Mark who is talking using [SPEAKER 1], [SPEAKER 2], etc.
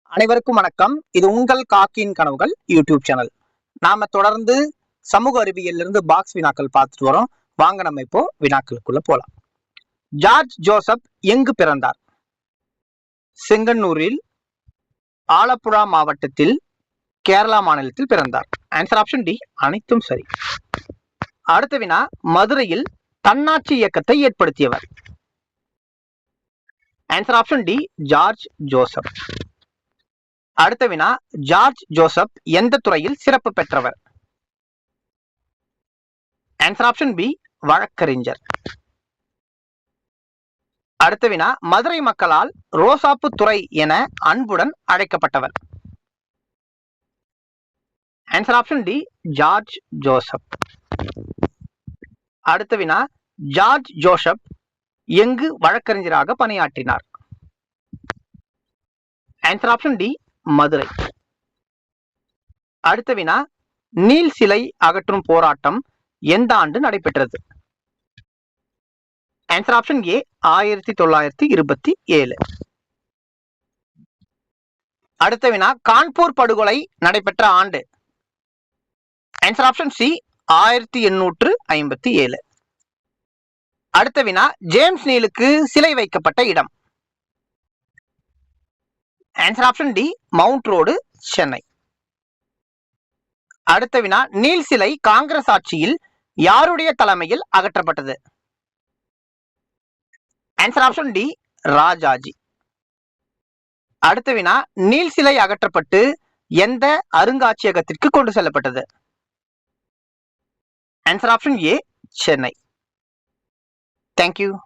[SPEAKER 1] அனைவருக்கும் வணக்கம். இது உங்கள் காக்கியின் கனவுகள் யூடியூப் சேனல். நாம தொடர்ந்து சமூக அறிவியல்ல இருந்து பாக்ஸ் வினாக்கள் பார்த்துட்டு வரோம். வாங்க நம்ம இப்போ வினாக்களுக்குள்ள போலாம். ஜார்ஜ் ஜோசப் எங்கு பிறந்தார்? செங்கன்னூரில், ஆலப்புழா மாவட்டத்தில், கேரளா மாநிலத்தில் பிறந்தார். ஆன்சர் ஆப்ஷன் டி, அனைத்தும் சரி. அடுத்த வினா, மதுரையில் தன்னாட்சி இயக்கத்தை ஏற்படுத்தியவர். Answer option D, George Joseph. அடுத்த வினா, ஜார்ஜ் ஜோசப் எந்த துறையில் சிறப்பு பெற்றவர்? ஆன்சர் ஆப்ஷன் பி, வழக்கறிஞர். அடுத்த வினா, மதுரை மக்களால் ரோசாப்பு துறை என அன்புடன் அழைக்கப்பட்டவர். Answer option D, George Joseph. அடுத்த வினா, ஜார்ஜ் ஜோசப் எங்கு வழக்கறிஞராக பணியாற்றினார்? Answer option D, Madurai. அடுத்த வினா, நீல் சிலை அகற்றும் போராட்டம் எந்த ஆண்டு நடைபெற்றது? Answer option A, 1927. அடுத்த வினா, கான்பூர் படுகொலை நடைபெற்ற ஆண்டு? Answer option C, 1857. அடுத்த வினா, ஜேம்ஸ் நீலுக்கு சிலை வைக்கப்பட்ட இடம்? Answer option D, mount road, Chennai. அடுத்த வினா, நீல் சிலை காங்கிரஸ் ஆட்சியில் யாருடைய தலைமையில் அகற்றப்பட்டது? Answer option D, Rajaji. அடுத்த வினா, நீல் சிலை அகற்றப்பட்டு எந்த அருங்காட்சியகத்திற்கு கொண்டு செல்லப்பட்டது? ஆன்சர் ஆப்ஷன் ஏ, சென்னை. தேங்க்யூ.